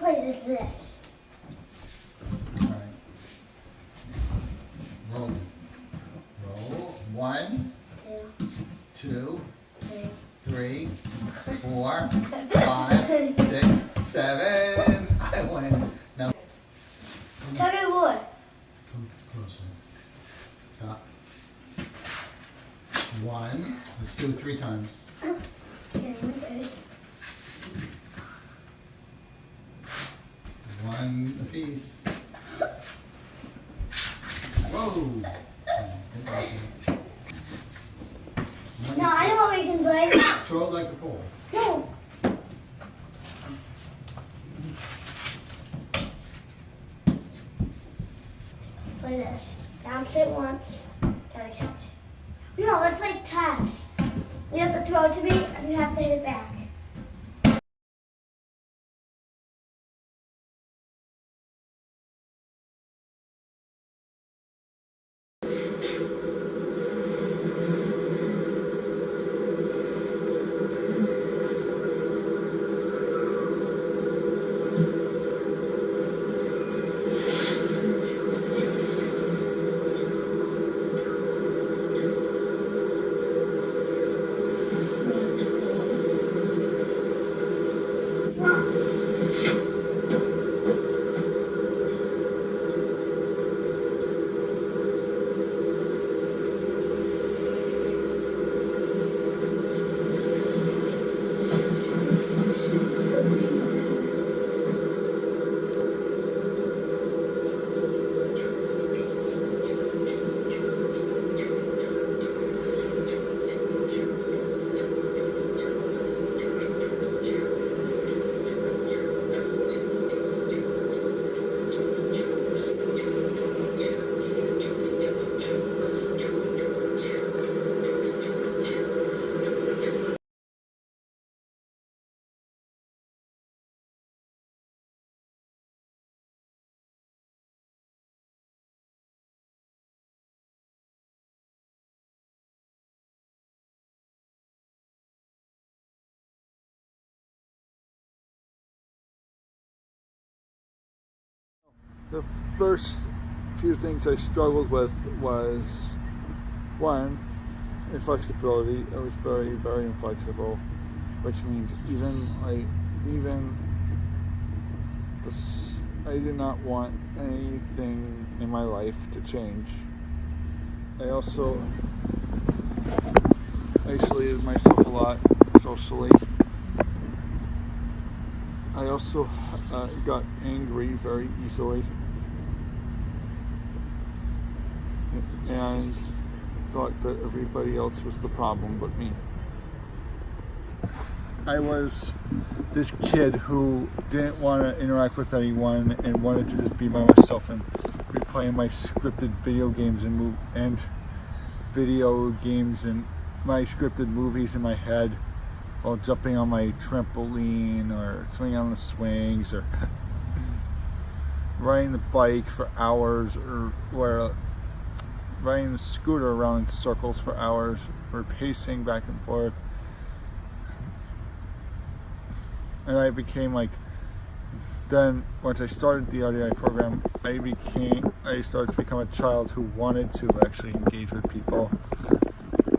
plays is this. All right. Roll. Roll. 1, 2, 3, 4, 5, 6, 7. I win. Now. Tug of war. Come closer. Stop. 1. Let's do it 3 times. Okay. 1 apiece. Whoa. No, I know what we can play. Throw it like a pole. No. Play this. Bounce it once. Gotta catch. No, let's play taps. You have to throw it to me and you have to hit it back. The first few things I struggled with was, one, inflexibility. I was very, very inflexible, which means I did not want anything in my life to change. I also isolated myself a lot socially. I also got angry very easily and thought that everybody else was the problem but me. I was this kid who didn't want to interact with anyone and wanted to just be by myself and be playing my scripted video games and my scripted movies in my head, while jumping on my trampoline or swinging on the swings or riding the bike for hours or riding the scooter around in circles for hours or pacing back and forth. And I became then once I started the RDI program, I started to become a child who wanted to actually engage with people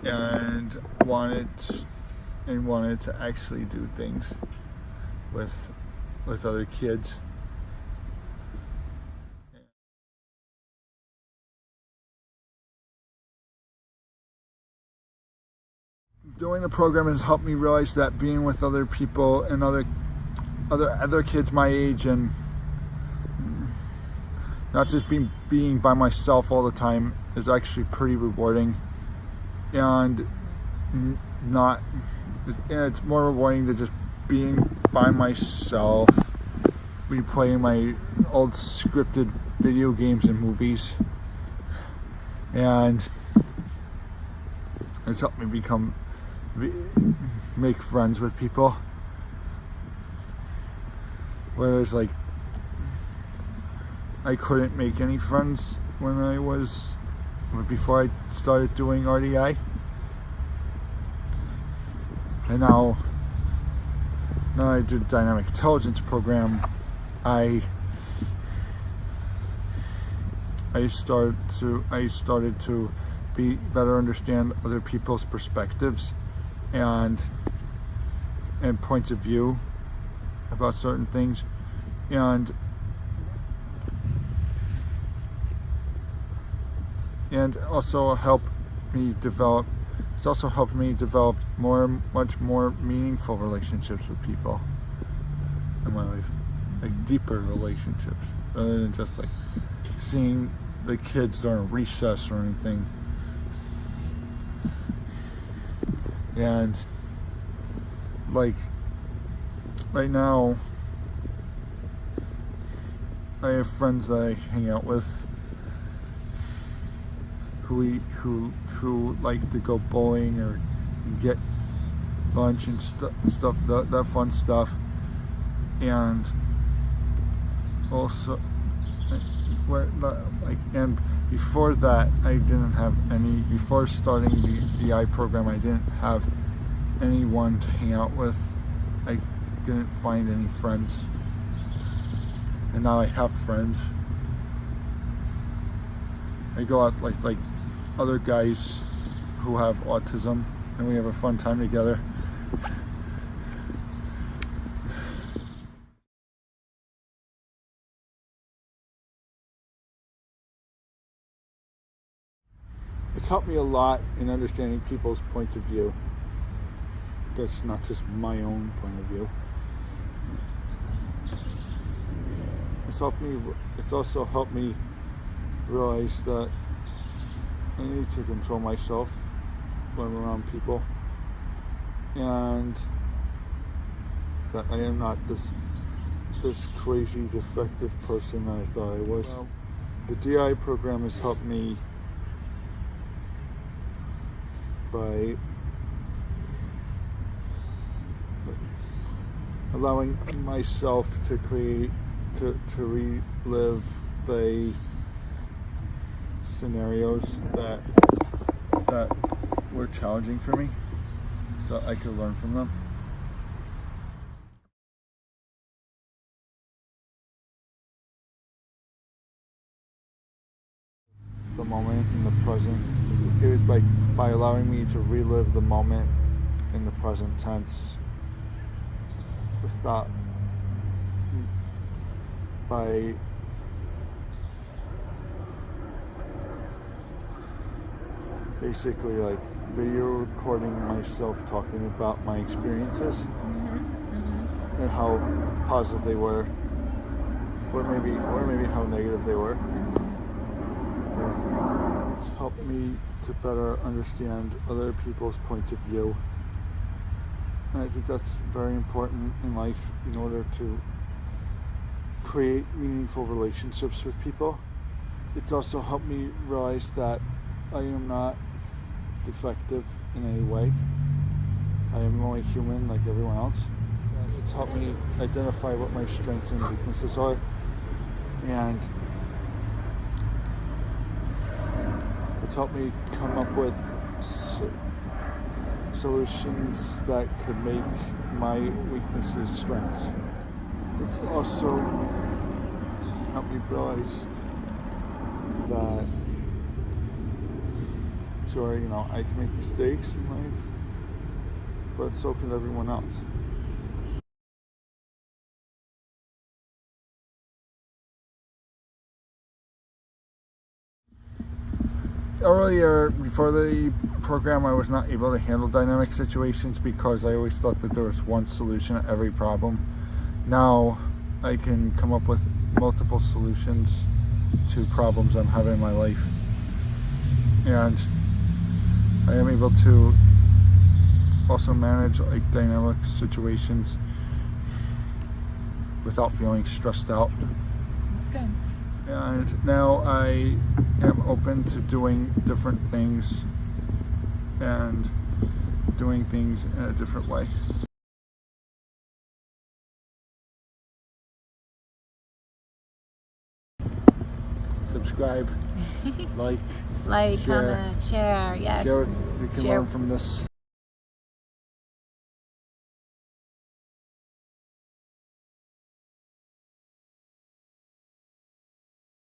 and wanted to actually do things with other kids. Doing the program has helped me realize that being with other people and other kids my age, and not just being by myself all the time, is actually pretty rewarding, and it's more rewarding than just being by myself, replaying my old scripted video games and movies, and it's helped me make friends with people. Whereas I couldn't make any friends before I started doing RDI. And now I do the dynamic intelligence program, I started to better understand other people's perspectives and points of view about certain things, and also helped me develop. It's also helped me develop much more meaningful relationships with people in my life, like deeper relationships, rather than just like seeing the kids during recess or anything. And like right now, I have friends that I hang out with who like to go bowling or get lunch and stuff, that fun stuff. And also, and before that, I didn't have any. Before starting the RDI program, I didn't have anyone to hang out with. I didn't find any friends, and now I have friends. I go out like other guys who have autism, and we have a fun time together. It's helped me a lot in understanding people's points of view. That's not just my own point of view. It's also helped me realize that I need to control myself when I'm around people, and that I am not this crazy defective person that I thought I was. Well, the RDI program has helped me by allowing myself to relive the scenarios that were challenging for me, so I could learn from them. The moment in the present. It was by allowing me to relive the moment in the present tense without, by basically like video recording myself talking about my experiences and how positive they were, or maybe how negative they were. It's helped me to better understand other people's points of view, and I think that's very important in life in order to create meaningful relationships with people. It's also helped me realize that I am not defective in any way. I am only human like everyone else. It's helped me identify what my strengths and weaknesses are, and it's helped me come up with solutions that could make my weaknesses strengths. It's also helped me realize that sure, I can make mistakes in life, but so can everyone else. Earlier, before the program, I was not able to handle dynamic situations because I always thought that there was one solution to every problem. Now, I can come up with multiple solutions to problems I'm having in my life. And I am able to also manage dynamic situations without feeling stressed out. That's good. And now I am open to doing different things and doing things in a different way. Subscribe, like, Like, share. comment, share, yes. Share, you can learn from this.